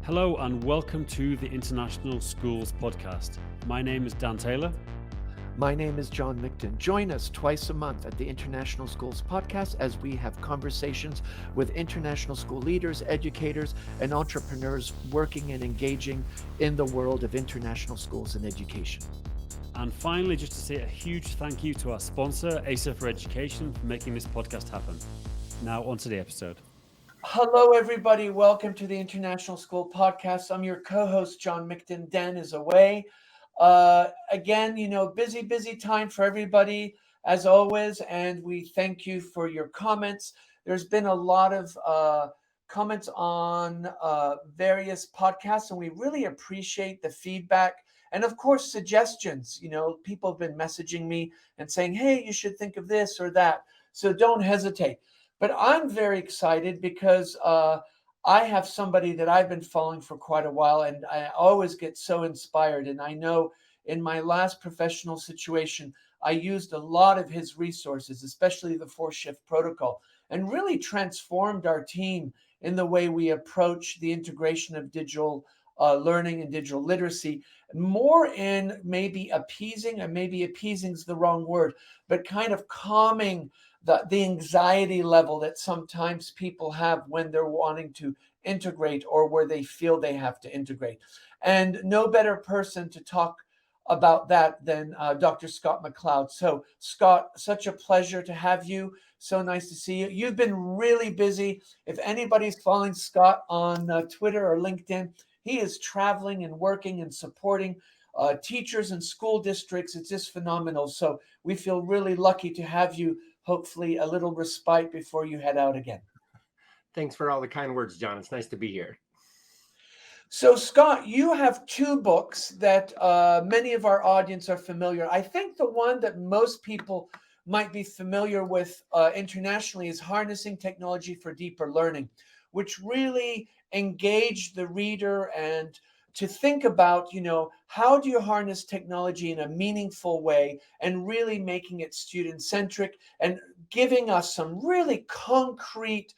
Hello and welcome to the International Schools Podcast. My name is Dan Taylor. My name is John Micton. Join us twice a month at the International Schools Podcast as we have conversations with international school leaders, educators, and entrepreneurs working and engaging in the world of international schools and education. And finally, just to say a huge thank you to our sponsor, ACER for Education, for making this podcast happen. Now on to the episode. Hello, everybody. Welcome to the International School Podcast. I'm your co-host, John Micton. Dan is away. Again, busy time for everybody, as always, and we thank you for your comments. There's been a lot of comments on various podcasts, and we really appreciate the feedback. And of course, suggestions. People have been messaging me and saying, hey, you should think of this or that. So don't hesitate. But I'm very excited because I have somebody that I've been following for quite a while, and I always get so inspired. And I know in my last professional situation, I used a lot of his resources, especially the 4-shift protocol, and really transformed our team in the way we approach the integration of digital learning and digital literacy, more in maybe appeasing, and maybe appeasing is the wrong word, but kind of calming the anxiety level that sometimes people have when they're wanting to integrate or where they feel they have to integrate. And no better person to talk about that than Dr. Scott McLeod. So Scott, such a pleasure to have you. So nice to see you. You've been really busy. If anybody's following Scott on Twitter or LinkedIn, he is traveling and working and supporting teachers and school districts. It's just phenomenal. So we feel really lucky to have you. Hopefully a little respite before you head out again. Thanks for all the kind words, John. It's nice to be here. So Scott, you have 2 books that many of our audience are familiar. I think the one that most people might be familiar with internationally is Harnessing Technology for Deeper Learning, which really engaged the reader and to think about, how do you harness technology in a meaningful way and really making it student-centric and giving us some really concrete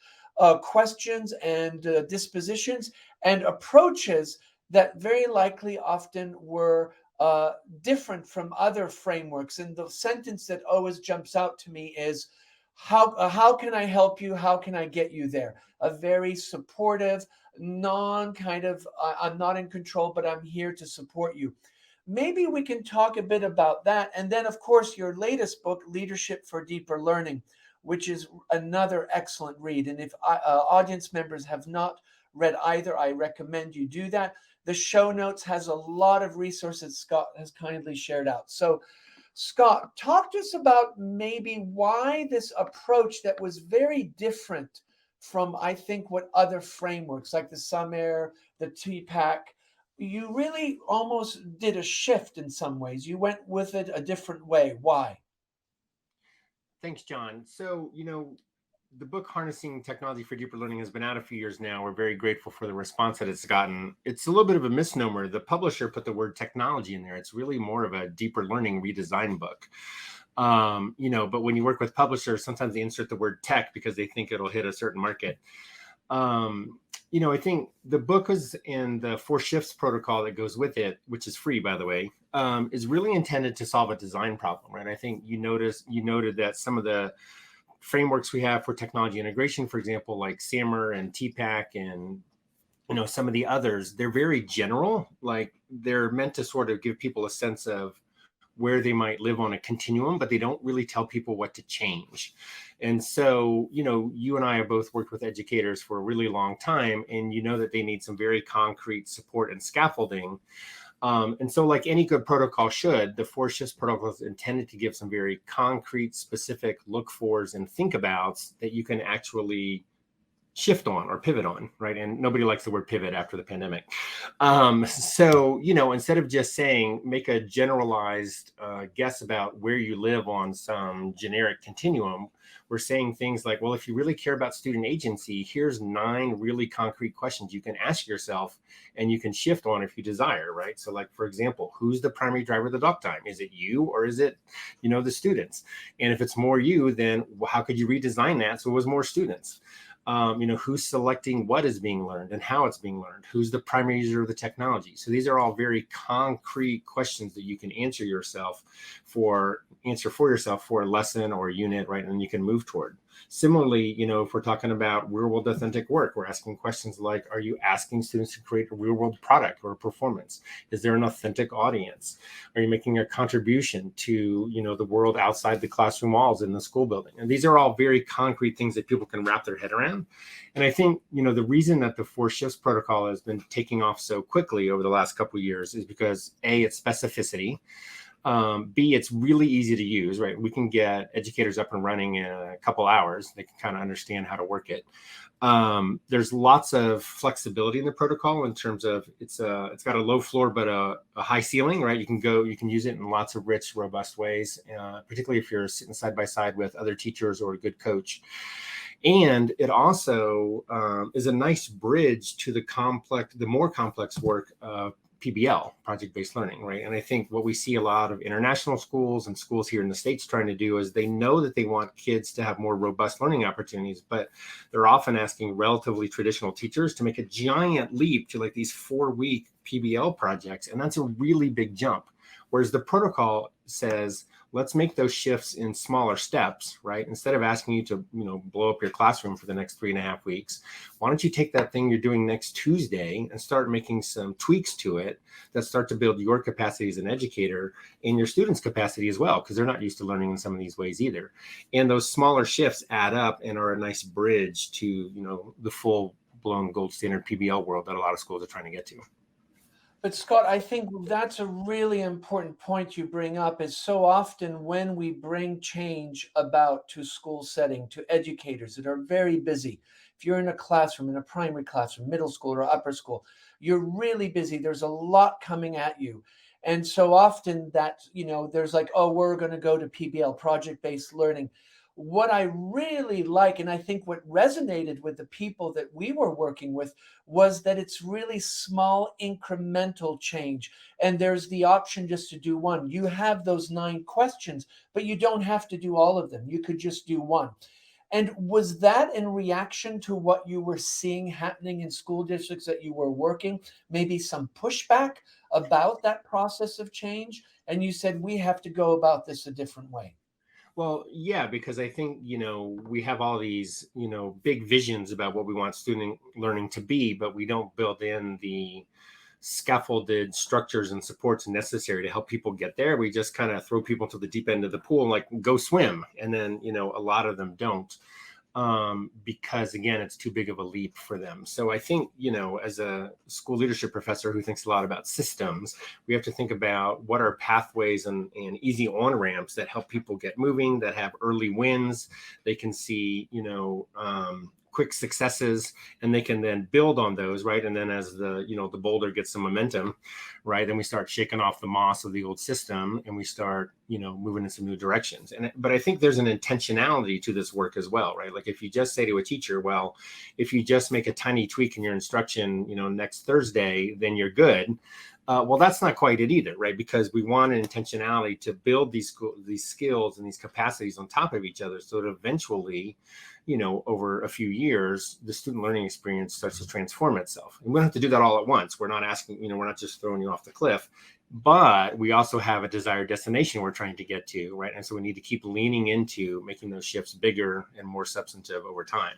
questions and dispositions and approaches that very likely often were different from other frameworks. And the sentence that always jumps out to me is, how can I help you? How can I get you there? A very supportive, I'm not in control, but I'm here to support you. Maybe we can talk a bit about that. And then, of course, your latest book, Leadership for Deeper Learning, which is another excellent read. And if audience members have not read either, I recommend you do that. The show notes has a lot of resources Scott has kindly shared out. So Scott, talk to us about maybe why this approach that was very different from, I think, what other frameworks like the SumAir, the TPAC, you really almost did a shift in some ways. You went with it a different way. Why? Thanks, John. So, the book Harnessing Technology for Deeper Learning has been out a few years now. We're very grateful for the response that it's gotten. It's a little bit of a misnomer. The publisher put the word technology in there. It's really more of a deeper learning redesign book. But when you work with publishers, sometimes they insert the word tech because they think it'll hit a certain market. I think the book and the 4 shifts protocol that goes with it, which is free, by the way, is really intended to solve a design problem, right? I think you noted that some of the frameworks we have for technology integration, for example, like SAMR and TPAC and some of the others, they're very general. Like they're meant to sort of give people a sense of where they might live on a continuum, but they don't really tell people what to change. And so, you and I have both worked with educators for a really long time, and that they need some very concrete support and scaffolding. And so like any good protocol should, the 4 shifts protocol is intended to give some very concrete, specific look-fors and think-abouts that you can actually shift on or pivot on, right? And nobody likes the word pivot after the pandemic. So, instead of just saying, make a generalized guess about where you live on some generic continuum, we're saying things like, well, if you really care about student agency, here's 9 really concrete questions you can ask yourself and you can shift on if you desire, right? So like, for example, who's the primary driver of the dock time? Is it you or is it, the students? And if it's more you, then how could you redesign that so it was more students? Who's selecting what is being learned and how it's being learned, who's the primary user of the technology. So these are all very concrete questions that you can answer for yourself for a lesson or a unit, right? And you can move toward. Similarly, if we're talking about real world authentic work, we're asking questions like, are you asking students to create a real world product or a performance? Is there an authentic audience? Are you making a contribution to, the world outside the classroom walls in the school building? And these are all very concrete things that people can wrap their head around. And I think, the reason that the 4 shifts protocol has been taking off so quickly over the last couple of years is because A, it's specificity. B, it's really easy to use, right? We can get educators up and running in a couple hours. They can kind of understand how to work it. There's lots of flexibility in the protocol in terms of it's got a low floor, but a high ceiling, right? You can use it in lots of rich, robust ways, particularly if you're sitting side by side with other teachers or a good coach. And it also is a nice bridge to the more complex work of PBL, project-based learning, right? And I think what we see a lot of international schools and schools here in the States trying to do is they know that they want kids to have more robust learning opportunities, but they're often asking relatively traditional teachers to make a giant leap to like these 4-week PBL projects. And that's a really big jump. Whereas the protocol says, let's make those shifts in smaller steps, right? Instead of asking you to, blow up your classroom for the next 3.5 weeks, why don't you take that thing you're doing next Tuesday and start making some tweaks to it that start to build your capacity as an educator and your students' capacity as well, because they're not used to learning in some of these ways either. And those smaller shifts add up and are a nice bridge to, the full-blown gold standard PBL world that a lot of schools are trying to get to. But Scott, I think that's a really important point you bring up, is so often when we bring change about to school setting, to educators that are very busy. If you're in a classroom, in a primary classroom, middle school or upper school, you're really busy. There's a lot coming at you. And so often that, there's like, oh, we're going to go to PBL, project-based learning. What I really like, and I think what resonated with the people that we were working with, was that it's really small incremental change. And there's the option just to do one. You have those 9 questions, but you don't have to do all of them. You could just do one. And was that in reaction to what you were seeing happening in school districts that you were working, maybe some pushback about that process of change? And you said, we have to go about this a different way. Well, yeah, because I think, we have all these, big visions about what we want student learning to be, but we don't build in the scaffolded structures and supports necessary to help people get there. We just kind of throw people to the deep end of the pool and like, go swim. And then, a lot of them don't. Because again, it's too big of a leap for them. So I think, as a school leadership professor who thinks a lot about systems, we have to think about what are pathways and easy on-ramps that help people get moving, that have early wins. They can see, quick successes, and they can then build on those, right? And then as the boulder gets some momentum, right, then we start shaking off the moss of the old system and we start moving in some new directions. But I think there's an intentionality to this work as well, right? Like if you just say to a teacher, well, if you just make a tiny tweak in your instruction next Thursday, then you're good. Well, that's not quite it either, right? Because we want an intentionality to build these skills and these capacities on top of each other, so that eventually, over a few years, the student learning experience starts to transform itself. And we don't have to do that all at once. We're not asking, we're not just throwing you off the cliff, but we also have a desired destination we're trying to get to, right? And so we need to keep leaning into making those shifts bigger and more substantive over time.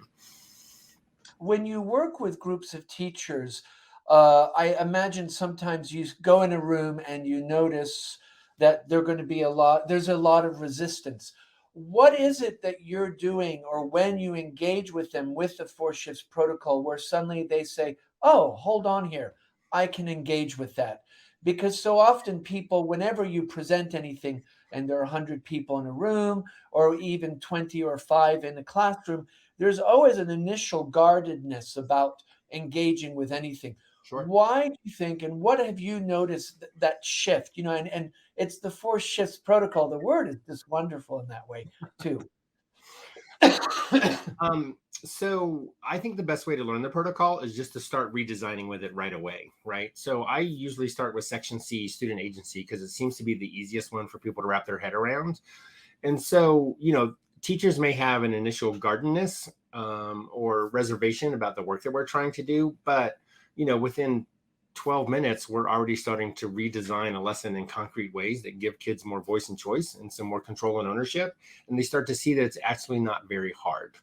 When you work with groups of teachers, I imagine sometimes you go in a room and you notice that there's a lot of resistance. What is it that you're doing, or when you engage with them with the 4 shifts protocol, where suddenly they say, oh, hold on here, I can engage with that? Because so often people, whenever you present anything and there are 100 people in a room, or even 20 or 5 in a classroom, there's always an initial guardedness about engaging with anything. Sure. Why do you think, and what have you noticed that shift? And it's the 4 shifts protocol. The word is just wonderful in that way too. So I think the best way to learn the protocol is just to start redesigning with it right away, right? So I usually start with section C, student agency, because it seems to be the easiest one for people to wrap their head around. And so, teachers may have an initial guardedness or reservation about the work that we're trying to do. But, within 12 minutes, we're already starting to redesign a lesson in concrete ways that give kids more voice and choice and some more control and ownership. And they start to see that it's actually not very hard.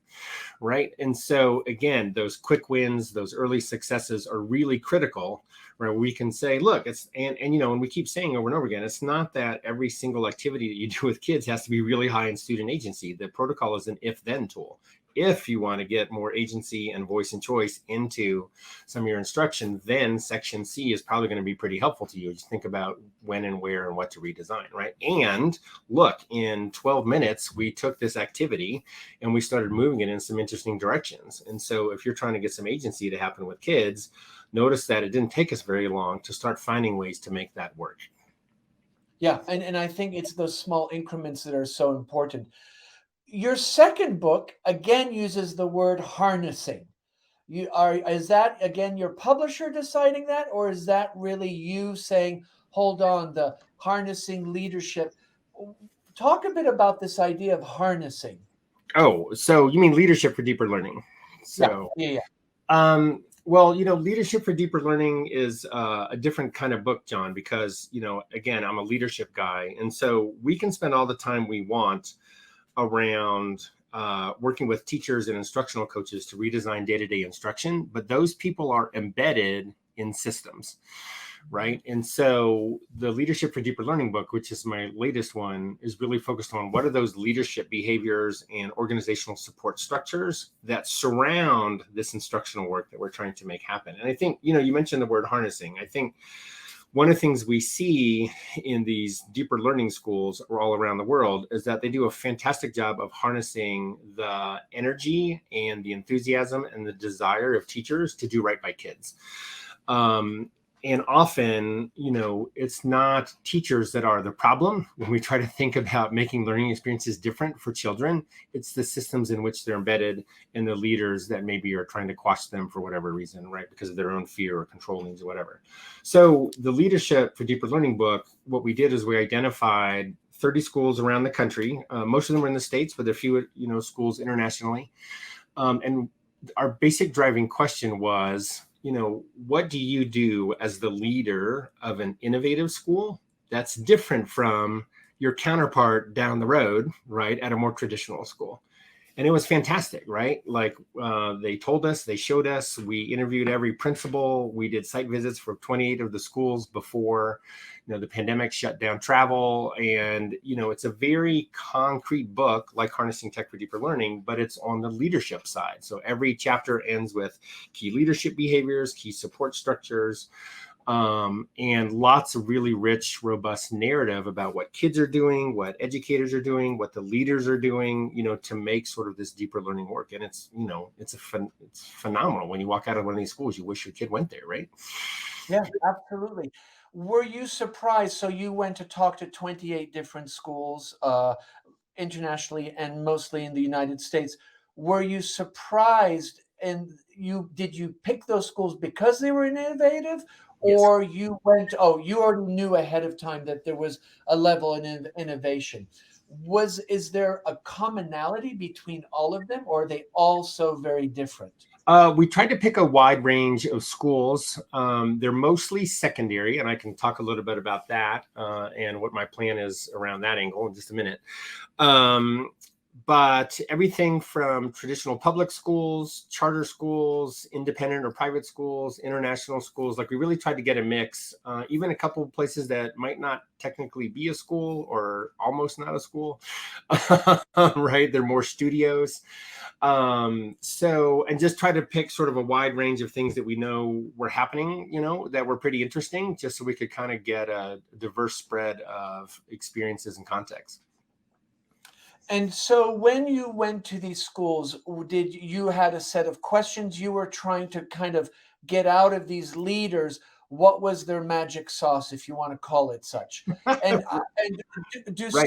Right. And so, again, those quick wins, those early successes are really critical, where we can say, look, and we keep saying over and over again, it's not that every single activity that you do with kids has to be really high in student agency. The protocol is an if-then tool. If you want to get more agency and voice and choice into some of your instruction, then section C is probably going to be pretty helpful to you. Just think about when and where and what to redesign, right? And look, in 12 minutes, we took this activity and we started moving it in some interesting directions. And so if you're trying to get some agency to happen with kids, notice that it didn't take us very long to start finding ways to make that work. Yeah, and I think it's those small increments that are so important. Your second book again uses the word harnessing. Is that again your publisher deciding that, or is that really you saying, hold on, the harnessing leadership? Talk a bit about this idea of harnessing. Oh, so you mean leadership for deeper learning? So yeah. Well, leadership for deeper learning is a different kind of book, John, because, again, I'm a leadership guy. And so we can spend all the time we want around working with teachers and instructional coaches to redesign day-to-day instruction, but those people are embedded in systems, right? And so the Leadership for Deeper Learning book, which is my latest one, is really focused on what are those leadership behaviors and organizational support structures that surround this instructional work that we're trying to make happen. And I think, you mentioned the word harnessing. I think one of the things we see in these deeper learning schools all around the world is that they do a fantastic job of harnessing the energy and the enthusiasm and the desire of teachers to do right by kids. And often, it's not teachers that are the problem when we try to think about making learning experiences different for children. It's the systems in which they're embedded and the leaders that maybe are trying to quash them for whatever reason, right? Because of their own fear or control needs or whatever. So the Leadership for Deeper Learning book, what we did is we identified 30 schools around the country. Most of them are in the States, but there are a few, schools internationally. And our basic driving question was, what do you do as the leader of an innovative school that's different from your counterpart down the road, right, at a more traditional school? And it was fantastic, right? Like they told us, they showed us, we interviewed every principal. We did site visits for 28 of the schools before, the pandemic shut down travel. And, it's a very concrete book like Harnessing Tech for Deeper Learning, but it's on the leadership side. So every chapter ends with key leadership behaviors, key support structures, and lots of really rich, robust narrative about what kids are doing, what educators are doing, what the leaders are doing, to make sort of this deeper learning work. And it's, it's phenomenal. When you walk out of one of these schools, you wish your kid went there, right? Yeah, absolutely. Were you surprised? So you went to talk to 28 different schools internationally and mostly in the United States. Were you surprised? And did you pick those schools because they were innovative? Yes. Or you you already knew ahead of time that there was a level in innovation. Is there a commonality between all of them, or are they all so very different? We tried to pick a wide range of schools. They're mostly secondary, and I can talk a little bit about that and what my plan is around that angle in just a minute. But everything from traditional public schools, charter schools, independent or private schools, international schools, like we really tried to get a mix, even a couple of places that might not technically be a school or almost not a school, right? They're more studios. And just try to pick sort of a wide range of things that we know were happening, that were pretty interesting, just so we could kind of get a diverse spread of experiences and contexts. And so when you went to these schools, did you had a set of questions you were trying to kind of get out of these leaders? What was their magic sauce, if you want to call it such? And do Right.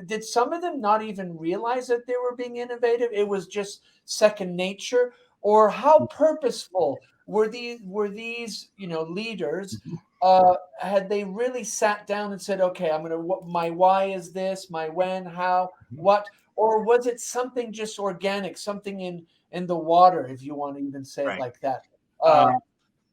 did some of them not even realize that they were being innovative? It was just second nature, or how purposeful were these leaders? Had they really sat down and said, okay, my why is this, my when, how, what, or was it something just organic, something in the water, if you want to even say it Right. like that?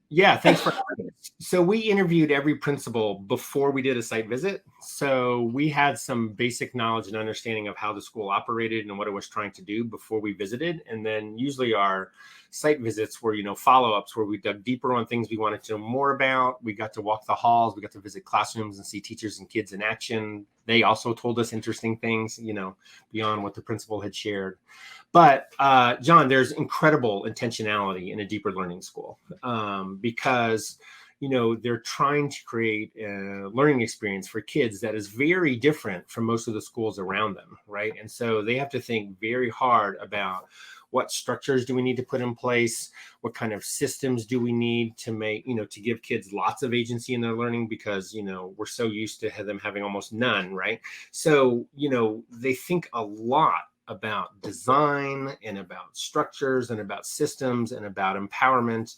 Yeah, thanks for asking. So we interviewed every principal before we did a site visit. So we had some basic knowledge and understanding of how the school operated and what it was trying to do before we visited. And then usually our site visits were, follow-ups where we dug deeper on things we wanted to know more about. We got to walk the halls. We got to visit classrooms and see teachers and kids in action. They also told us interesting things, beyond what the principal had shared. But John, there's incredible intentionality in a deeper learning school because, they're trying to create a learning experience for kids that is very different from most of the schools around them, right? And so they have to think very hard about what structures do we need to put in place? What kind of systems do we need to make, to give kids lots of agency in their learning because, we're so used to them having almost none, right? So, they think a lot about design and about structures and about systems and about empowerment.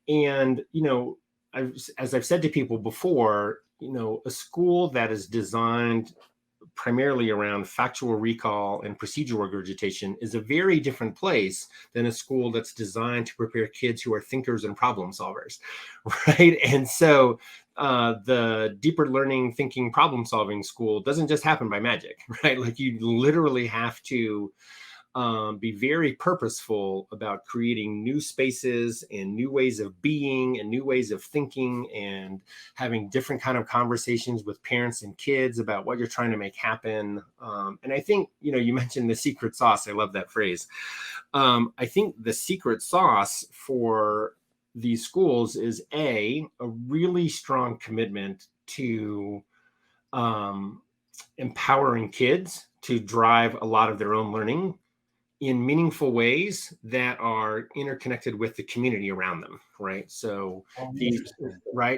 And, as I've said to people before, a school that is designed primarily around factual recall and procedural regurgitation is a very different place than a school that's designed to prepare kids who are thinkers and problem solvers, right? And so the deeper learning, thinking, problem solving school doesn't just happen by magic, right? Like you literally have to be very purposeful about creating new spaces and new ways of being and new ways of thinking and having different kind of conversations with parents and kids about what you're trying to make happen. And I think, you mentioned the secret sauce. I love that phrase. I think the secret sauce for these schools is a really strong commitment to empowering kids to drive a lot of their own learning in meaningful ways that are interconnected with the community around them, right? So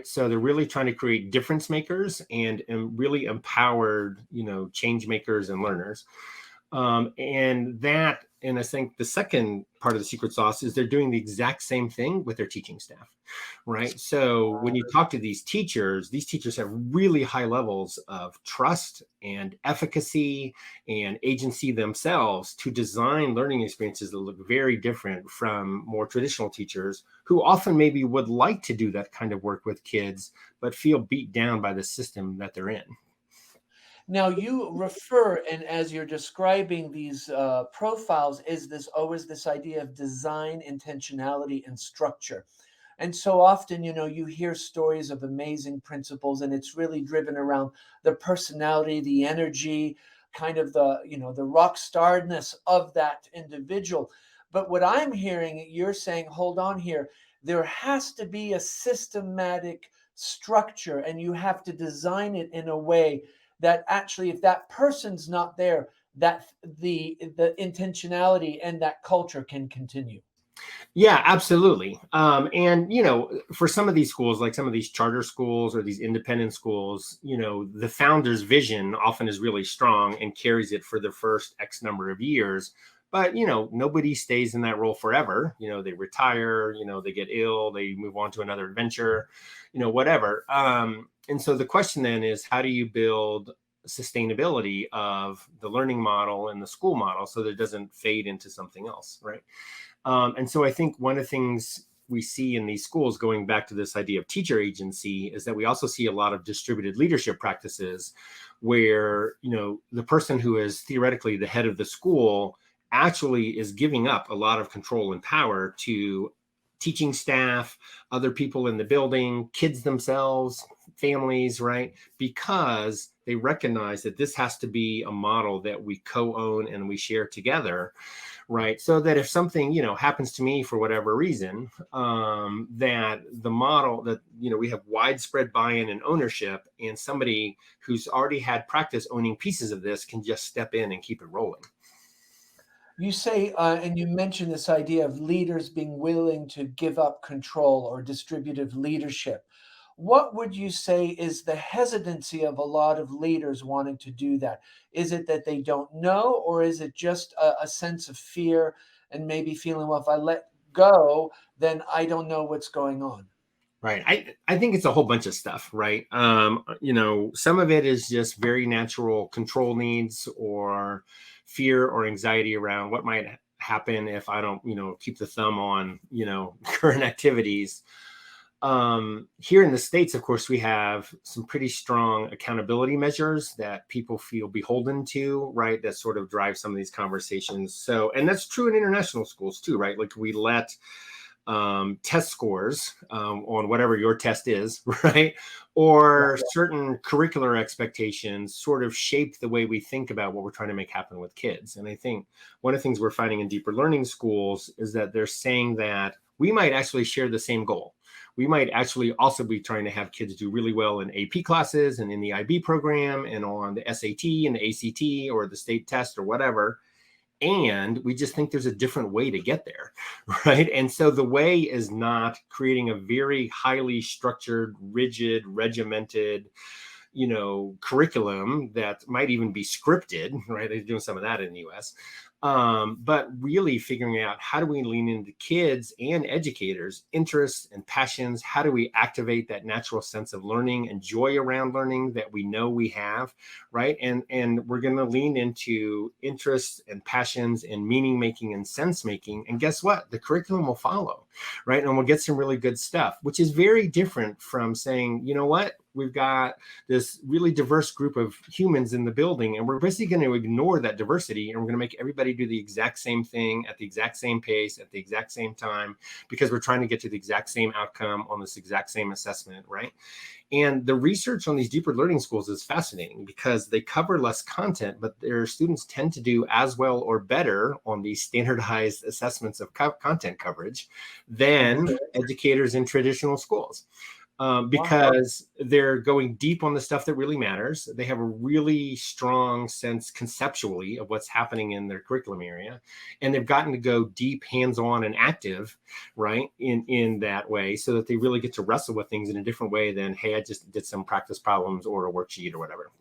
so they're really trying to create difference makers and really empowered, change makers and learners. And I think the second part of the secret sauce is they're doing the exact same thing with their teaching staff, right? So when you talk to these teachers have really high levels of trust and efficacy and agency themselves to design learning experiences that look very different from more traditional teachers who often maybe would like to do that kind of work with kids, but feel beat down by the system that they're in. Now you refer, and as you're describing these profiles, is always this idea of design, intentionality, and structure. And so often, you hear stories of amazing principals, and it's really driven around the personality, the energy, kind of the rock starness of that individual. But what I'm hearing, you're saying, hold on here, there has to be a systematic structure, and you have to design it in a way that actually, if that person's not there, that the intentionality and that culture can continue. Yeah, absolutely. And, for some of these schools, like some of these charter schools or these independent schools, the founder's vision often is really strong and carries it for the first X number of years. But, nobody stays in that role forever. They retire, they get ill, they move on to another adventure, whatever. And so the question then is, how do you build sustainability of the learning model and the school model so that it doesn't fade into something else, right? And so I think one of the things we see in these schools, going back to this idea of teacher agency, is that we also see a lot of distributed leadership practices where, the person who is theoretically the head of the school actually is giving up a lot of control and power to teaching staff, other people in the building, kids themselves, families, right? Because they recognize that this has to be a model that we co-own and we share together, right? So that if something, happens to me for whatever reason, that the model that, we have widespread buy-in and ownership, and somebody who's already had practice owning pieces of this can just step in and keep it rolling. You say, and you mentioned this idea of leaders being willing to give up control or distributive leadership. What would you say is the hesitancy of a lot of leaders wanting to do that? Is it that they don't know, or is it just a sense of fear and maybe feeling, well, if I let go, then I don't know what's going on? Right. I think it's a whole bunch of stuff, right? Some of it is just very natural control needs or fear or anxiety around what might happen if I don't, keep the thumb on, current activities. Here in the States, of course, we have some pretty strong accountability measures that people feel beholden to, right? That sort of drive some of these conversations. So, and that's true in international schools too, right? Like we let test scores on whatever your test is, right? Or certain curricular expectations sort of shape the way we think about what we're trying to make happen with kids. And I think one of the things we're finding in deeper learning schools is that they're saying that we might actually share the same goal. We might actually also be trying to have kids do really well in AP classes and in the IB program and on the SAT and the ACT or the state test or whatever. And we just think there's a different way to get there, right? And so the way is not creating a very highly structured, rigid, regimented, curriculum that might even be scripted, right? They're doing some of that in the US. But really figuring out how do we lean into kids and educators' interests and passions? How do we activate that natural sense of learning and joy around learning that we know we have, right? And we're going to lean into interests and passions and meaning making and sense making. And guess what? The curriculum will follow, right? And we'll get some really good stuff, which is very different from saying, you know what? We've got this really diverse group of humans in the building, and we're basically going to ignore that diversity, and we're going to make everybody do the exact same thing at the exact same pace at the exact same time because we're trying to get to the exact same outcome on this exact same assessment, right? And the research on these deeper learning schools is fascinating because they cover less content, but their students tend to do as well or better on these standardized assessments of content coverage than educators in traditional schools. Because they're going deep on the stuff that really matters. They have a really strong sense conceptually of what's happening in their curriculum area. And they've gotten to go deep, hands-on and active, right, in that way so that they really get to wrestle with things in a different way than, hey, I just did some practice problems or a worksheet or whatever.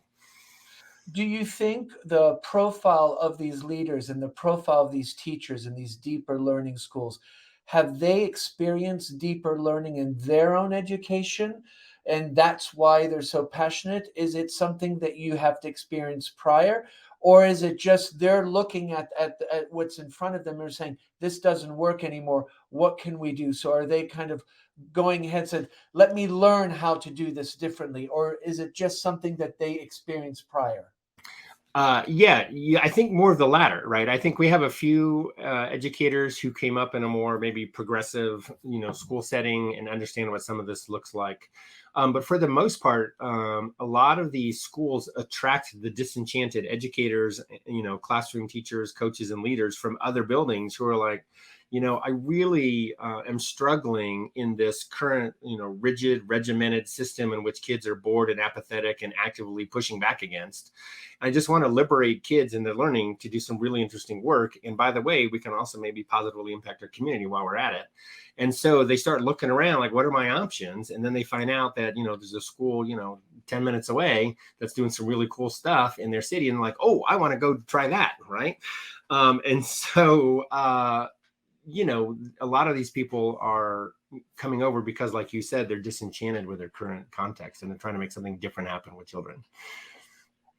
Do you think the profile of these leaders and the profile of these teachers in these deeper learning schools, have they experienced deeper learning in their own education? And that's why they're so passionate? Is it something that you have to experience prior? Or is it just they're looking at what's in front of them and saying, this doesn't work anymore. What can we do? So are they kind of going ahead and said, let me learn how to do this differently? Or is it just something that they experienced prior? Yeah, I think more of the latter, right? I think we have a few educators who came up in a more maybe progressive, school setting and understand what some of this looks like. But for the most part, a lot of these schools attract the disenchanted educators, classroom teachers, coaches, and leaders from other buildings who are like, I really am struggling in this current, rigid, regimented system in which kids are bored and apathetic and actively pushing back against. I just want to liberate kids in their learning to do some really interesting work. And by the way, we can also maybe positively impact our community while we're at it. And so they start looking around like, what are my options? And then they find out that, there's a school, 10 minutes away that's doing some really cool stuff in their city. And like, oh, I want to go try that. Right. And so, a lot of these people are coming over because, like you said, they're disenchanted with their current context and they're trying to make something different happen with children.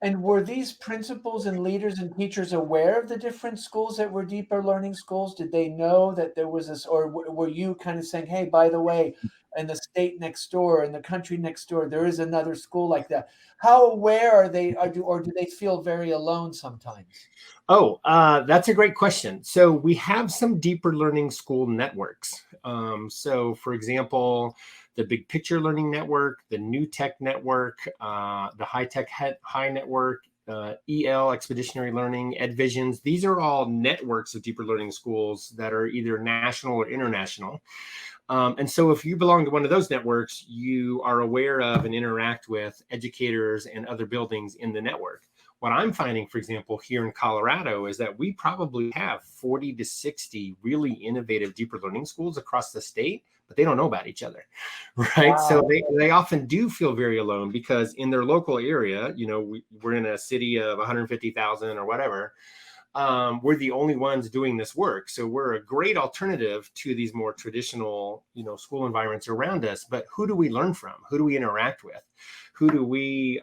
And were these principals and leaders and teachers aware of the different schools that were deeper learning schools? Did they know that there was this, or were you kind of saying, hey, by the way, in the state next door, in the country next door, there is another school like that? How aware are they, or do they feel very alone sometimes? Oh, that's a great question. So we have some deeper learning school networks. So for example, the Big Picture Learning Network, the New Tech Network, the High Tech High Network, EL, Expeditionary Learning, EdVisions. These are all networks of deeper learning schools that are either national or international. And so if you belong to one of those networks, you are aware of and interact with educators and other buildings in the network. What I'm finding, for example, here in Colorado is that we probably have 40 to 60 really innovative deeper learning schools across the state, but they don't know about each other, right? Wow. So they often do feel very alone because in their local area, we're in a city of 150,000 or whatever. we're the only ones doing this work. So we're a great alternative to these more traditional, school environments around us. But who do we learn from? Who do we interact with? Who do we,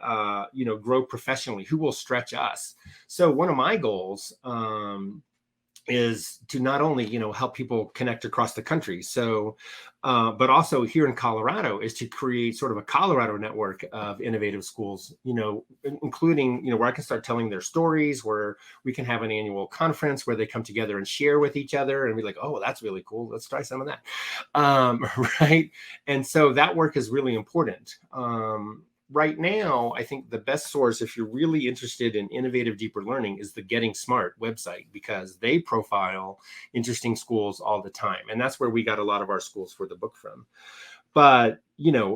grow professionally? Who will stretch us? So one of my goals is to not only, help people connect across the country. So, but also here in Colorado is to create sort of a Colorado network of innovative schools, including, where I can start telling their stories, where we can have an annual conference where they come together and share with each other and be like, oh, that's really cool. Let's try some of that. Right. And so that work is really important. Right now, I think the best source, if you're really interested in innovative, deeper learning, is the Getting Smart website, because they profile interesting schools all the time. And that's where we got a lot of our schools for the book from. But,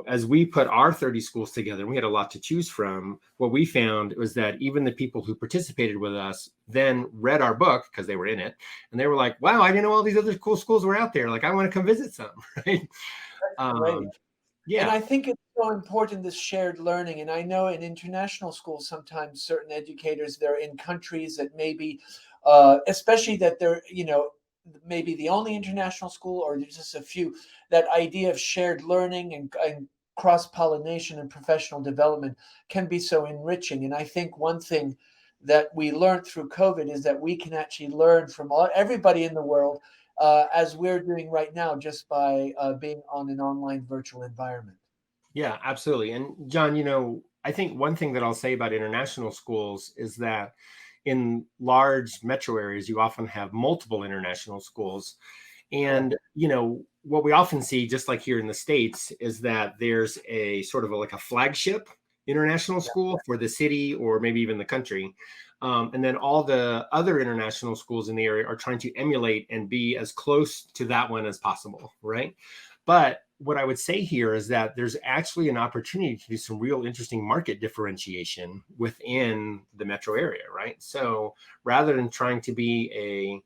as we put our 30 schools together, and we had a lot to choose from, what we found was that even the people who participated with us then read our book because they were in it. And they were like, wow, I didn't know all these other cool schools were out there. Like, I want to come visit some, right? That's great. Yeah. And I think it's so important, this shared learning. And I know in international schools, sometimes certain educators, they're in countries that maybe, especially that they're, maybe the only international school, or there's just a few, that idea of shared learning and cross-pollination and professional development can be so enriching. And I think one thing that we learned through COVID is that we can actually learn from everybody in the world, as we're doing right now, just by being on an online virtual environment. Yeah, absolutely. And John, I think one thing that I'll say about international schools is that in large metro areas, you often have multiple international schools. And, what we often see, just like here in the States, is that there's a sort of like a flagship international school for the city or maybe even the country. And then all the other international schools in the area are trying to emulate and be as close to that one as possible, right? But what I would say here is that there's actually an opportunity to do some real interesting market differentiation within the metro area, right? So rather than trying to be a,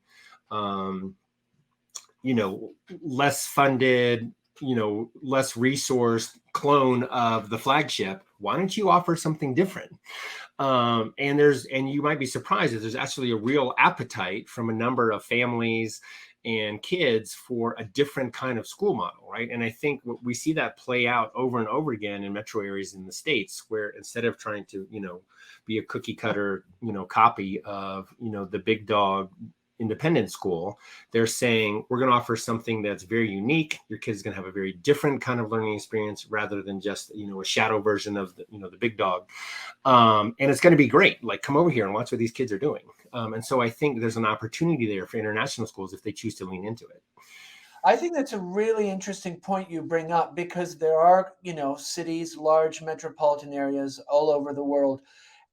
less funded, less resourced clone of the flagship, why don't you offer something different? And you might be surprised that there's actually a real appetite from a number of families and kids for a different kind of school model, right? And I think we see that play out over and over again in metro areas in the States, where instead of trying to, be a cookie cutter, copy of, the big dog independent school, they're saying we're going to offer something that's very unique. Your kid's going to have a very different kind of learning experience rather than just, a shadow version of the, the big dog. And it's going to be great. Like, come over here and watch what these kids are doing. And so I think there's an opportunity there for international schools if they choose to lean into it. I think that's a really interesting point you bring up, because there are, cities, large metropolitan areas all over the world,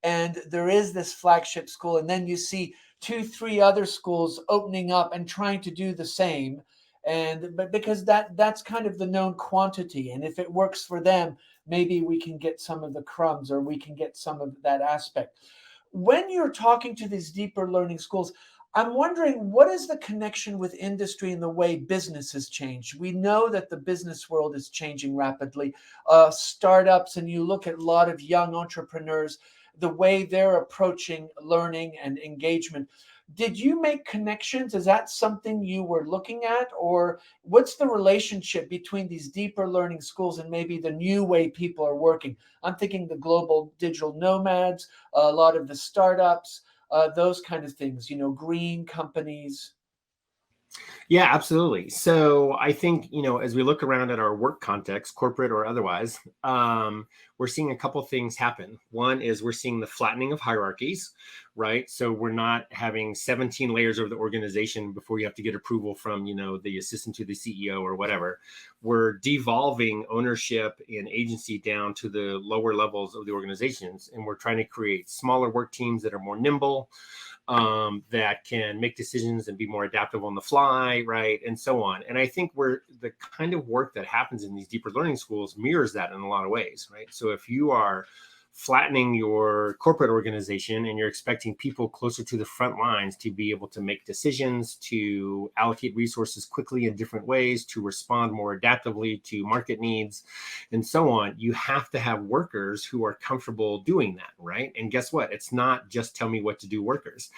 and there is this flagship school, and then you see 2-3 other schools opening up and trying to do the same. But because that's kind of the known quantity, and if it works for them, maybe we can get some of the crumbs, or we can get some of that aspect. When you're talking to these deeper learning schools, I'm wondering, what is the connection with industry and the way business has changed? We know that the business world is changing rapidly. Startups, and you look at a lot of young entrepreneurs, the way they're approaching learning and engagement. Did you make connections? Is that something you were looking at? Or what's the relationship between these deeper learning schools and maybe the new way people are working? I'm thinking the global digital nomads, a lot of the startups, those kind of things, green companies. Yeah, absolutely. So I think, as we look around at our work context, corporate or otherwise, we're seeing a couple things happen. One is we're seeing the flattening of hierarchies, right? So we're not having 17 layers of the organization before you have to get approval from, the assistant to the CEO or whatever. We're devolving ownership and agency down to the lower levels of the organizations. And we're trying to create smaller work teams that are more nimble, that can make decisions and be more adaptive on the fly, right? And so on. And I think the kind of work that happens in these deeper learning schools mirrors that in a lot of ways, right? So if you are flattening your corporate organization and you're expecting people closer to the front lines to be able to make decisions, to allocate resources quickly in different ways, to respond more adaptively to market needs, and so on, you have to have workers who are comfortable doing that, right? And guess what? It's not just tell me what to do workers.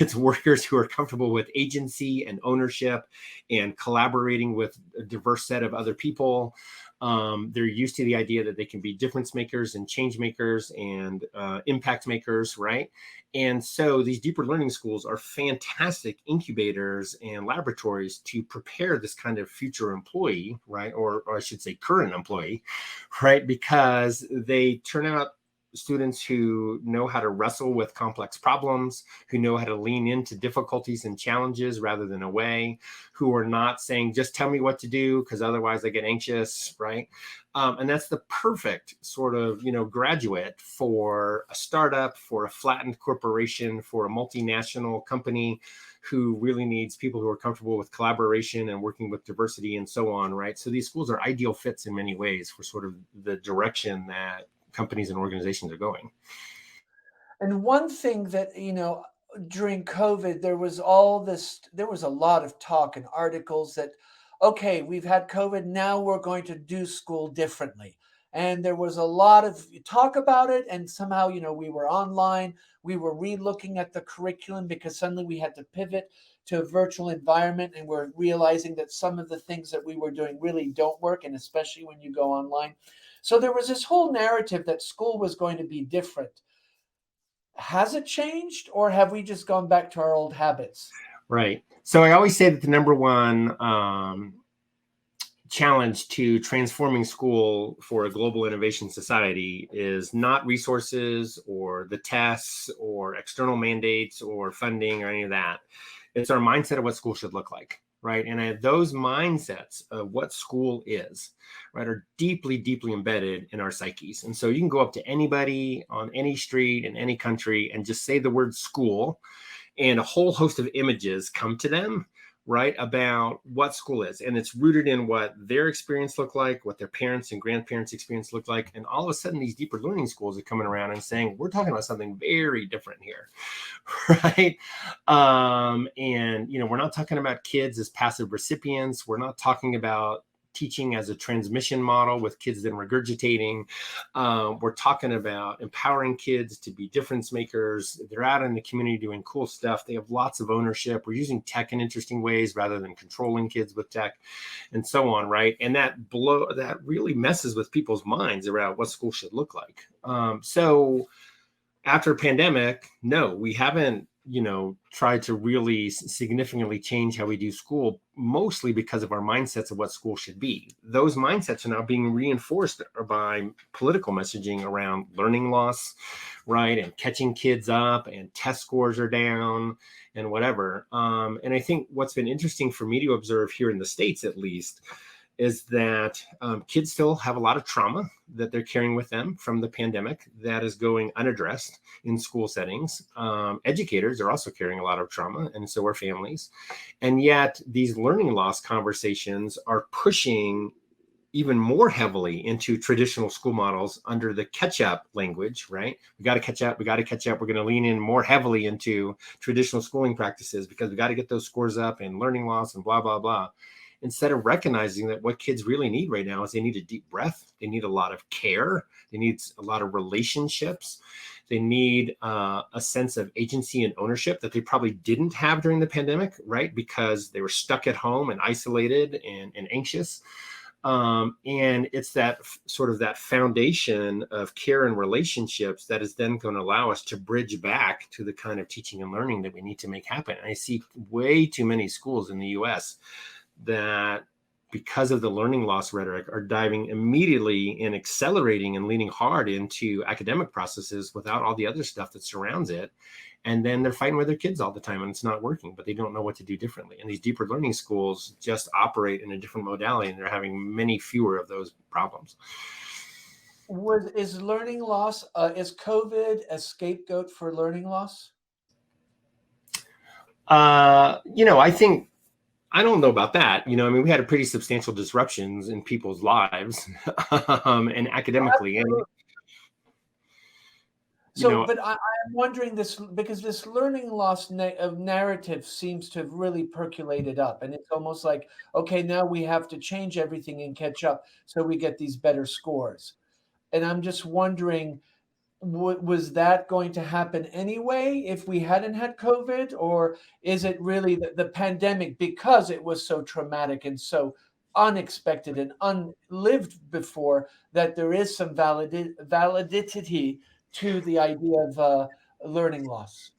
It's workers who are comfortable with agency and ownership and collaborating with a diverse set of other people. They're used to the idea that they can be difference makers and change makers and impact makers, right? And so these deeper learning schools are fantastic incubators and laboratories to prepare this kind of future employee, right? Or I should say current employee, right? Because they turn out students who know how to wrestle with complex problems, who know how to lean into difficulties and challenges rather than away, who are not saying, just tell me what to do, because otherwise I get anxious, right? And that's the perfect sort of, graduate for a startup, for a flattened corporation, for a multinational company who really needs people who are comfortable with collaboration and working with diversity and so on, right? So these schools are ideal fits in many ways for sort of the direction that companies and organizations are going. And one thing that, during COVID, there was a lot of talk and articles that, okay, we've had COVID, now we're going to do school differently. And there was a lot of talk about it. And somehow, we were online, we were re-looking at the curriculum because suddenly we had to pivot to a virtual environment. And we're realizing that some of the things that we were doing really don't work. And especially when you go online. So there was this whole narrative that school was going to be different. Has it changed, or have we just gone back to our old habits? Right. So I always say that the number one challenge to transforming school for a global innovation society is not resources or the tests or external mandates or funding or any of that. It's our mindset of what school should look like. Right. And those mindsets of what school is, right, are deeply, deeply embedded in our psyches. And so you can go up to anybody on any street in any country and just say the word school, and a whole host of images come to them, right, about what school is. And it's rooted in what their experience looked like, what their parents and grandparents' experience looked like. And all of a sudden, these deeper learning schools are coming around and saying, we're talking about something very different here, right? And, we're not talking about kids as passive recipients. We're not talking about teaching as a transmission model with kids then regurgitating. We're talking about empowering kids to be difference makers. They're out in the community doing cool stuff. They have lots of ownership. We're using tech in interesting ways rather than controlling kids with tech and so on, right? And that really messes with people's minds around what school should look like. So after a pandemic, no, we haven't tried to really significantly change how we do school, mostly because of our mindsets of what school should be. Those mindsets are now being reinforced by political messaging around learning loss, right? And catching kids up, and test scores are down and whatever. And I think what's been interesting for me to observe here in the States, at least, is that kids still have a lot of trauma that they're carrying with them from the pandemic that is going unaddressed in school settings. Educators are also carrying a lot of trauma, and so are families. And yet these learning loss conversations are pushing even more heavily into traditional school models under the catch-up language, right? We got to catch up. We got to catch up. We're going to lean in more heavily into traditional schooling practices because we got to get those scores up and learning loss and blah, blah, blah. Instead of recognizing that what kids really need right now is they need a deep breath. They need a lot of care. They need a lot of relationships. They need a sense of agency and ownership that they probably didn't have during the pandemic, right? Because they were stuck at home and isolated and anxious. And it's that sort of that foundation of care and relationships that is then going to allow us to bridge back to the kind of teaching and learning that we need to make happen. And I see way too many schools in the US that, because of the learning loss rhetoric, are diving immediately and accelerating and leaning hard into academic processes without all the other stuff that surrounds it. And then they're fighting with their kids all the time and it's not working, but they don't know what to do differently. And these deeper learning schools just operate in a different modality, and they're having many fewer of those problems. Is learning loss, is COVID a scapegoat for learning loss? I don't know about that. We had a pretty substantial disruptions in people's lives and academically. So, but I'm wondering this because this learning loss of narrative seems to have really percolated up, and it's almost like, okay, now we have to change everything and catch up so we get these better scores. And I'm just wondering, was that going to happen anyway if we hadn't had COVID, or is it really the pandemic because it was so traumatic and so unexpected and unlived before that there is some validity to the idea of learning loss?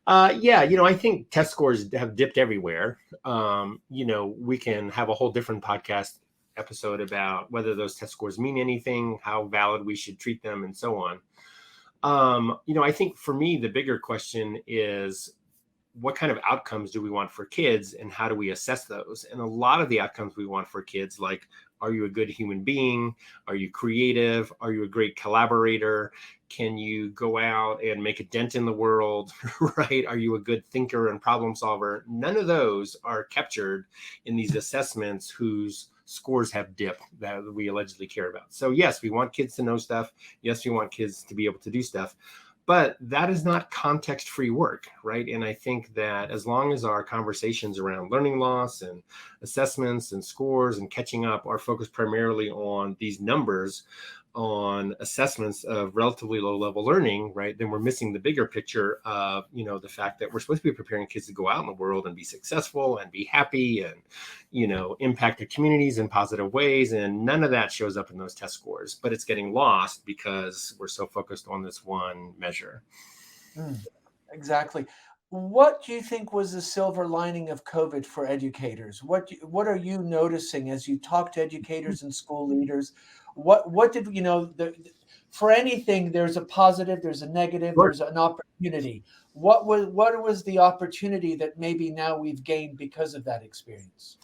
Yeah, I think test scores have dipped everywhere. We can have a whole different podcast episode about whether those test scores mean anything, how valid we should treat them, and so on. I think for me, the bigger question is what kind of outcomes do we want for kids and how do we assess those? And a lot of the outcomes we want for kids, like, are you a good human being? Are you creative? Are you a great collaborator? Can you go out and make a dent in the world, right? Are you a good thinker and problem solver? None of those are captured in these assessments whose scores have dipped that we allegedly care about. So yes, we want kids to know stuff. Yes, we want kids to be able to do stuff. But that is not context-free work, right? And I think that as long as our conversations around learning loss and assessments and scores and catching up are focused primarily on these numbers, on assessments of relatively low-level learning, right, then we're missing the bigger picture of, the fact that we're supposed to be preparing kids to go out in the world and be successful and be happy and, impact their communities in positive ways. And none of that shows up in those test scores, but it's getting lost because we're so focused on this one measure. Exactly. What do you think was the silver lining of COVID for educators? What are you noticing as you talk to educators and school leaders? What did for anything, there's a positive, there's a negative, there's an opportunity. What was the opportunity that maybe now we've gained because of that experience?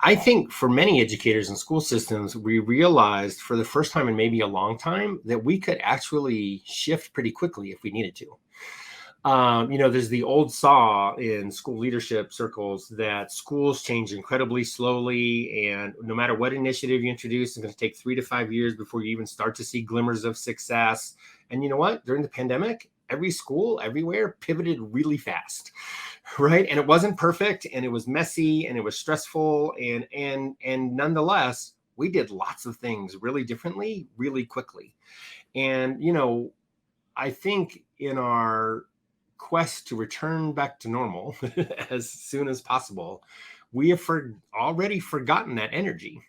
I think for many educators and school systems, we realized for the first time in maybe a long time that we could actually shift pretty quickly if we needed to. There's the old saw in school leadership circles that schools change incredibly slowly, and no matter what initiative you introduce, it's going to take 3 to 5 years before you even start to see glimmers of success. And you know what? During the pandemic, every school everywhere pivoted really fast, right? And it wasn't perfect, and it was messy, and it was stressful, and nonetheless, we did lots of things really differently, really quickly. And I think in our quest to return back to normal as soon as possible, we have already forgotten that energy,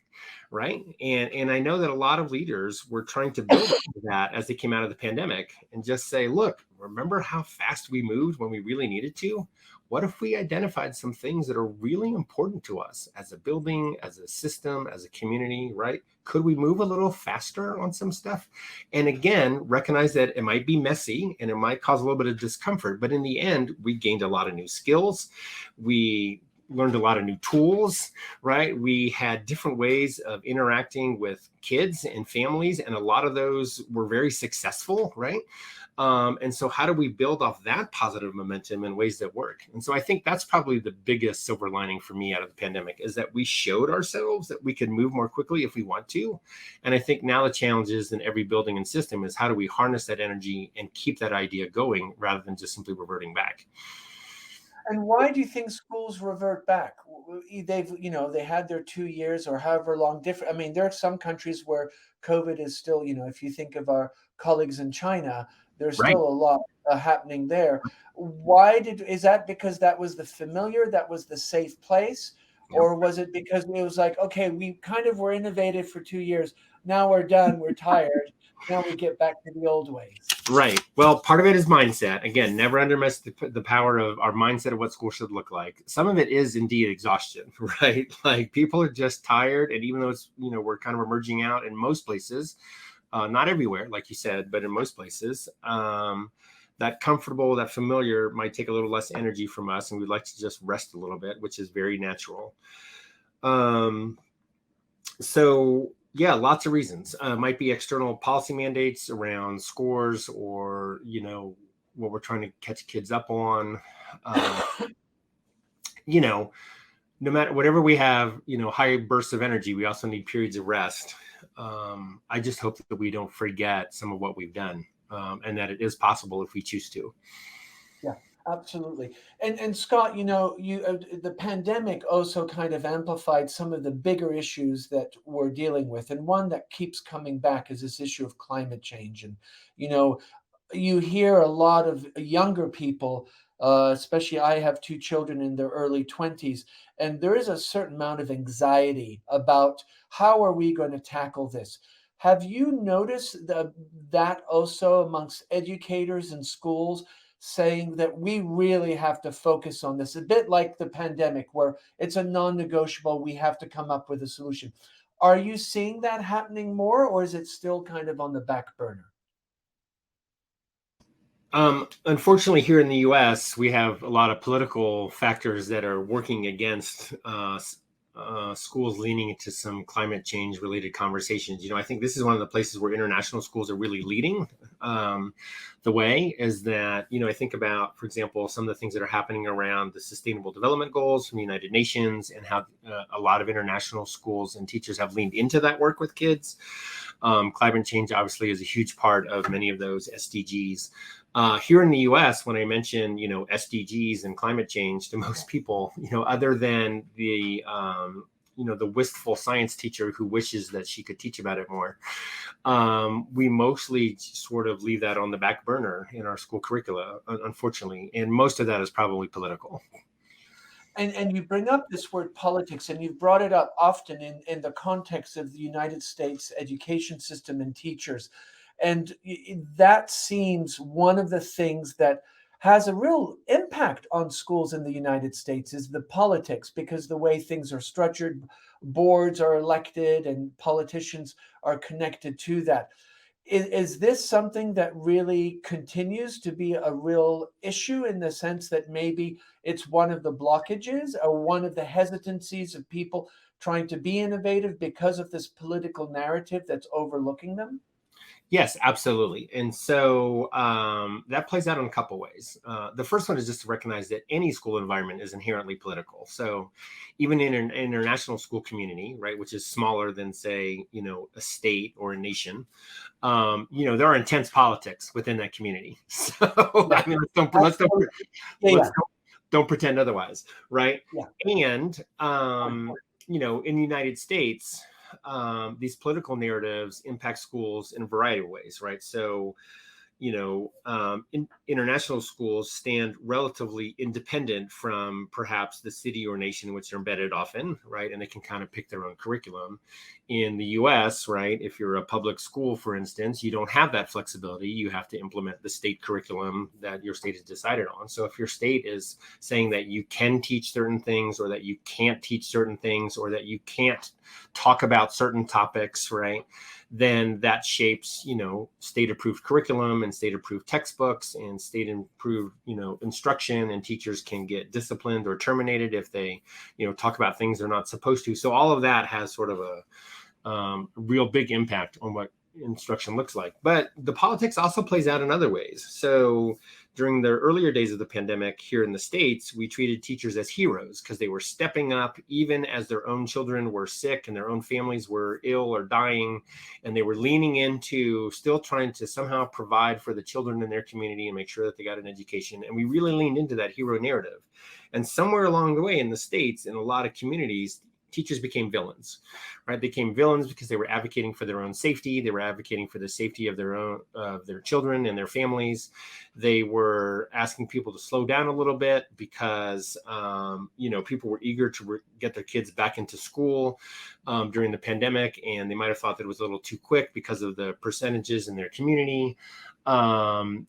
right? And I know that a lot of leaders were trying to build that as they came out of the pandemic and just say, look, remember how fast we moved when we really needed to? What if we identified some things that are really important to us as a building, as a system, as a community, right? Could we move a little faster on some stuff? And again, recognize that it might be messy and it might cause a little bit of discomfort, but in the end, we gained a lot of new skills. We learned a lot of new tools, right? We had different ways of interacting with kids and families, and a lot of those were very successful, right? And so how do we build off that positive momentum in ways that work? And so I think that's probably the biggest silver lining for me out of the pandemic, is that we showed ourselves that we could move more quickly if we want to. And I think now the challenge is in every building and system is how do we harness that energy and keep that idea going rather than just simply reverting back. And why do you think schools revert back? They had their 2 years or however long different. I mean, there are some countries where COVID is still, if you think of our colleagues in China, there's Right. still a lot happening there. Is that because that was the familiar, that was the safe place? Yep. Or was it because it was like, okay, we kind of were innovative for 2 years. Now we're done. We're tired. Now we get back to the old ways. Right. Well, part of it is mindset. Again, never underestimate the power of our mindset of what school should look like. Some of it is indeed exhaustion, right? Like people are just tired. And even though it's, we're kind of emerging out in most places, not everywhere, like you said, but in most places, that comfortable, that familiar might take a little less energy from us. And we'd like to just rest a little bit, which is very natural. So yeah, lots of reasons. Might be external policy mandates around scores or, what we're trying to catch kids up on. No matter whatever we have, high bursts of energy, we also need periods of rest. I just hope that we don't forget some of what we've done. and that it is possible if we choose to. Yeah, absolutely. And Scott, the pandemic also kind of amplified some of the bigger issues that we're dealing with, and one that keeps coming back is this issue of climate change. And you know, you hear a lot of younger people, especially I have two children in their early 20s, and there is a certain amount of anxiety about how are we going to tackle this. Have you noticed that also amongst educators and schools saying that we really have to focus on this, a bit like the pandemic, where it's a non-negotiable, we have to come up with a solution? Are you seeing that happening more, or is it still kind of on the back burner? Unfortunately, here in the U.S., we have a lot of political factors that are working against schools leaning into some climate change related conversations. I think this is one of the places where international schools are really leading the way. Is that, I think about, for example, some of the things that are happening around the Sustainable Development Goals from the United Nations, and how a lot of international schools and teachers have leaned into that work with kids. Climate change obviously is a huge part of many of those SDGs. Here in the U.S., when I mention, SDGs and climate change to most people, other than the wistful science teacher who wishes that she could teach about it more, we mostly sort of leave that on the back burner in our school curricula, unfortunately. And most of that is probably political. And you bring up this word politics, and you've brought it up often in the context of the United States education system and teachers. And that seems one of the things that has a real impact on schools in the United States is the politics, because the way things are structured, boards are elected and politicians are connected to that. Is this something that really continues to be a real issue, in the sense that maybe it's one of the blockages or one of the hesitancies of people trying to be innovative because of this political narrative that's overlooking them? Yes, absolutely. And so that plays out in a couple ways. The first one is just to recognize that any school environment is inherently political. So even in an international school community, right, which is smaller than, say, a state or a nation, there are intense politics within that community. So Yeah. I mean, don't pretend otherwise, right? Yeah. And in the United States, these political narratives impact schools in a variety of ways, right? So, international schools stand relatively independent from perhaps the city or nation in which they're embedded often, right? And they can kind of pick their own curriculum. In the US, right, if you're a public school, for instance, you don't have that flexibility. You have to implement the state curriculum that your state has decided on. So if your state is saying that you can teach certain things, or that you can't teach certain things, or that you can't talk about certain topics, right, then that shapes, state approved curriculum and state approved textbooks and state approved, instruction, and teachers can get disciplined or terminated if they, talk about things they're not supposed to. So all of that has sort of a real big impact on what instruction looks like. But the politics also plays out in other ways. So during the earlier days of the pandemic here in the States, we treated teachers as heroes because they were stepping up even as their own children were sick and their own families were ill or dying. And they were leaning into still trying to somehow provide for the children in their community and make sure that they got an education. And we really leaned into that hero narrative. And somewhere along the way in the States, in a lot of communities, teachers became villains, right? They became villains because they were advocating for their own safety. They were advocating for the safety of their children and their families. They were asking people to slow down a little bit because, people were eager to get their kids back into school during the pandemic. And they might've thought that it was a little too quick because of the percentages in their community.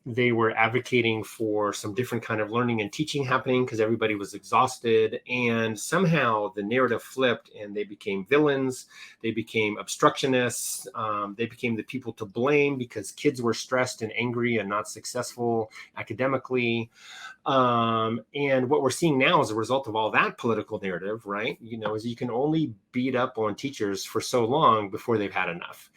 They were advocating for some different kind of learning and teaching happening because everybody was exhausted. And somehow the narrative flipped and they became villains. They became obstructionists. They became the people to blame because kids were stressed and angry and not successful academically. And what we're seeing now as a result of all that political narrative, right, is you can only beat up on teachers for so long before they've had enough.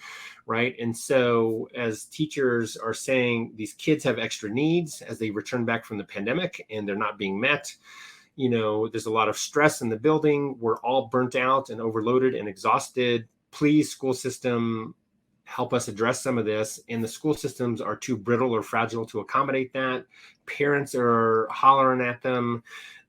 Right. And so as teachers are saying these kids have extra needs as they return back from the pandemic and they're not being met, there's a lot of stress in the building. We're all burnt out and overloaded and exhausted. Please, school system, help us address some of this. And the school systems are too brittle or fragile to accommodate that. Parents are hollering at them.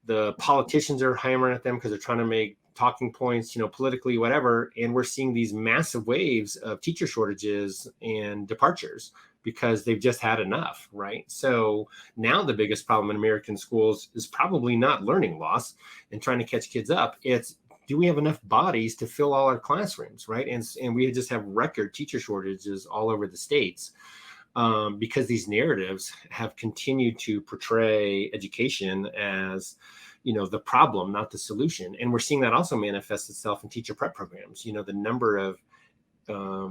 The politicians are hammering at them because they're trying to make talking points, politically, whatever. And we're seeing these massive waves of teacher shortages and departures because they've just had enough, right? So now the biggest problem in American schools is probably not learning loss and trying to catch kids up. It's, do we have enough bodies to fill all our classrooms, right? And we just have record teacher shortages all over the states because these narratives have continued to portray education as, the problem, not the solution. And we're seeing that also manifest itself in teacher prep programs. The number of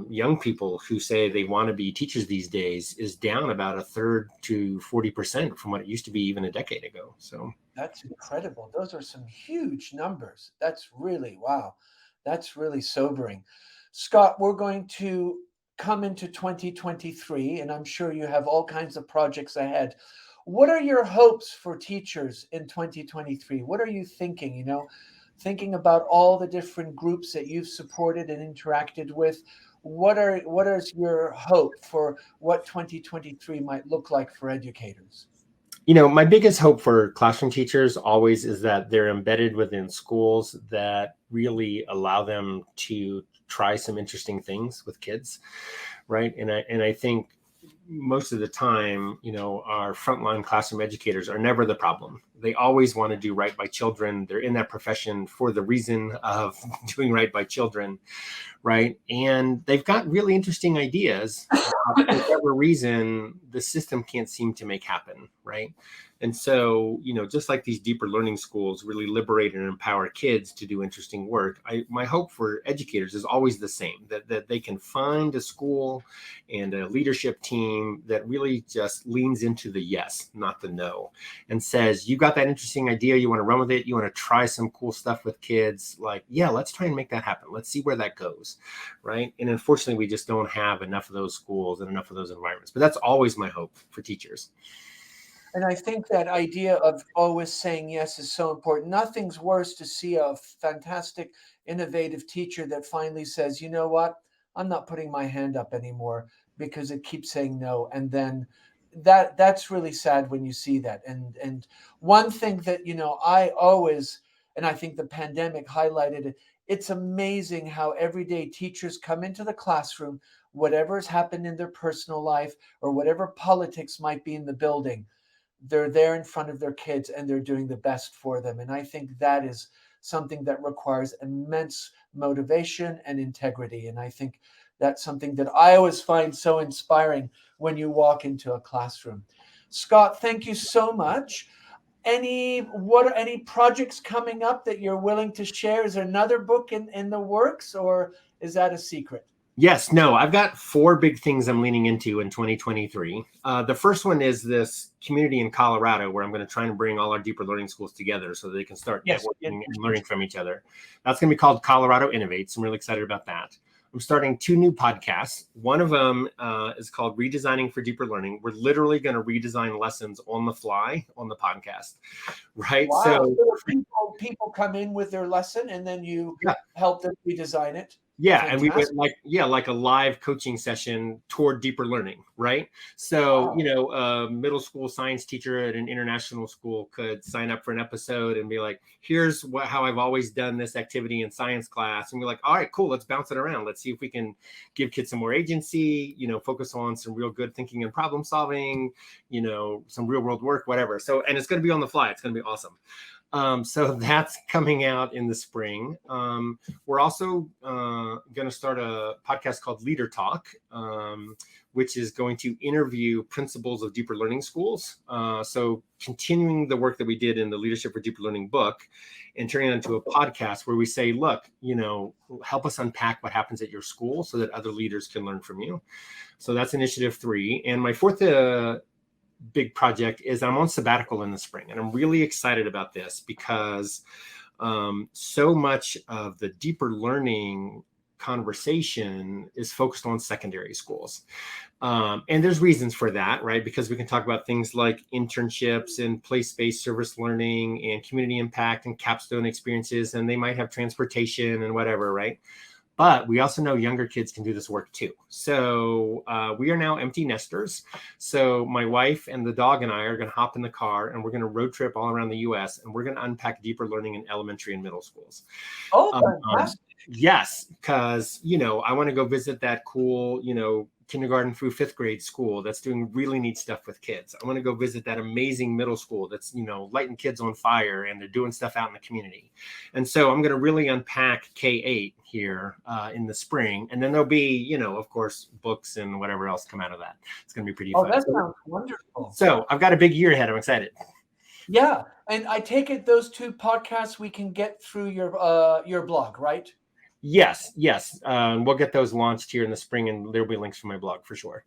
young people who say they want to be teachers these days is down about 1/3 to 40% from what it used to be even a decade ago. So that's incredible. Those are some huge numbers. That's really, wow. That's really sobering. Scott, we're going to come into 2023, and I'm sure you have all kinds of projects ahead. What are your hopes for teachers in 2023? What are you thinking, thinking about all the different groups that you've supported and interacted with? What is your hope for what 2023 might look like for educators? My biggest hope for classroom teachers always is that they're embedded within schools that really allow them to try some interesting things with kids, right? And I think most of the time, our frontline classroom educators are never the problem. They always want to do right by children. They're in that profession for the reason of doing right by children, right? And they've got really interesting ideas. For whatever reason, the system can't seem to make happen, right? And so, just like these deeper learning schools really liberate and empower kids to do interesting work, my hope for educators is always the same, that they can find a school and a leadership team that really just leans into the yes, not the no, and says, you got that interesting idea, you want to run with it, you want to try some cool stuff with kids, like, yeah, let's try and make that happen. Let's see where that goes, right? And unfortunately, we just don't have enough of those schools and enough of those environments. But that's always my hope for teachers. And I think that idea of always saying yes is so important. Nothing's worse to see a fantastic, innovative teacher that finally says, you know what, I'm not putting my hand up anymore because it keeps saying no. And then that's really sad when you see that. And one thing that, I always, and I think the pandemic highlighted it, it's amazing how everyday teachers come into the classroom, whatever has happened in their personal life or whatever politics might be in the building, they're there in front of their kids and they're doing the best for them. And I think that is something that requires immense motivation and integrity. And I think that's something that I always find so inspiring when you walk into a classroom. Scott, thank you so much. What are any projects coming up that you're willing to share? Is there another book in the works, or is that a secret? Yes, no, I've got 4 big things I'm leaning into in 2023. The first one is this community in Colorado where I'm going to try and bring all our deeper learning schools together so they can start networking and learning from each other. That's going to be called Colorado Innovates. I'm really excited about that. I'm starting 2 new podcasts. One of them is called Redesigning for Deeper Learning. We're literally going to redesign lessons on the fly on the podcast, right? Wow. So people come in with their lesson and then you help them redesign it. Yeah. Fantastic. And we went like a live coaching session toward deeper learning, right? So, a middle school science teacher at an international school could sign up for an episode and be like, here's how I've always done this activity in science class. And we're like, all right, cool, let's bounce it around. Let's see if we can give kids some more agency, focus on some real good thinking and problem solving, some real world work, whatever. So, and it's going to be on the fly. It's going to be awesome. So that's coming out in the spring. We're also going to start a podcast called Leader Talk, which is going to interview principals of deeper learning schools. So continuing the work that we did in the Leadership for Deeper Learning book and turning it into a podcast where we say, look, help us unpack what happens at your school so that other leaders can learn from you. So that's initiative 3. And my 4th big project is I'm on sabbatical in the spring. And I'm really excited about this because so much of the deeper learning conversation is focused on secondary schools. And there's reasons for that, right? Because we can talk about things like internships and place-based service learning and community impact and capstone experiences, and they might have transportation and whatever, right? But we also know younger kids can do this work too. So we are now empty nesters. So my wife and the dog and I are going to hop in the car and we're going to road trip all around the US and we're going to unpack deeper learning in elementary and middle schools. Oh, fantastic. Yes, because, I want to go visit that cool, kindergarten through 5th grade school that's doing really neat stuff with kids. I want to go visit that amazing middle school that's, lighting kids on fire and they're doing stuff out in the community. And so I'm going to really unpack K-8 here in the spring. And then there'll be, of course, books and whatever else come out of that. It's going to be pretty fun. Oh, that sounds wonderful. So I've got a big year ahead. I'm excited. Yeah. And I take it those 2 podcasts we can get through your blog, right? Yes. We'll get those launched here in the spring and there'll be links for my blog for sure.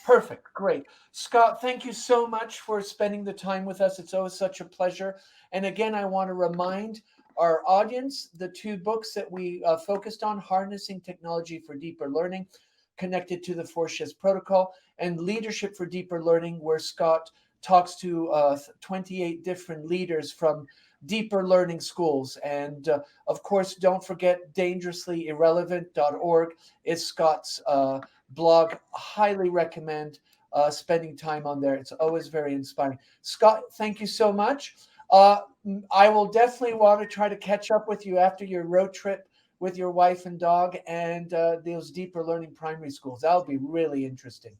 Perfect. Great. Scott, thank you so much for spending the time with us. It's always such a pleasure. And again, I want to remind our audience the 2 books that we focused on: Harnessing Technology for Deeper Learning, Connected to the 4 Shifts Protocol, and Leadership for Deeper Learning, where Scott talks to 28 different leaders from deeper learning schools. And of course, don't forget dangerouslyirrelevant.org is Scott's blog. Highly recommend spending time on there. It's always very inspiring. Scott, thank you so much. I will definitely want to try to catch up with you after your road trip with your wife and dog and those deeper learning primary schools. That'll be really interesting.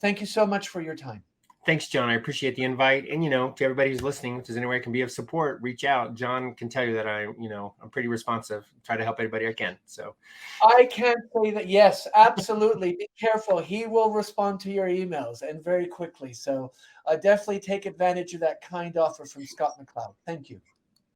Thank you so much for your time. Thanks, John. I appreciate the invite. And, to everybody who's listening, if there's any way I can be of support, reach out. John can tell you that I'm pretty responsive, try to help anybody I can. So I can say that, yes, absolutely. Be careful. He will respond to your emails and very quickly. So definitely take advantage of that kind offer from Scott McLeod. Thank you.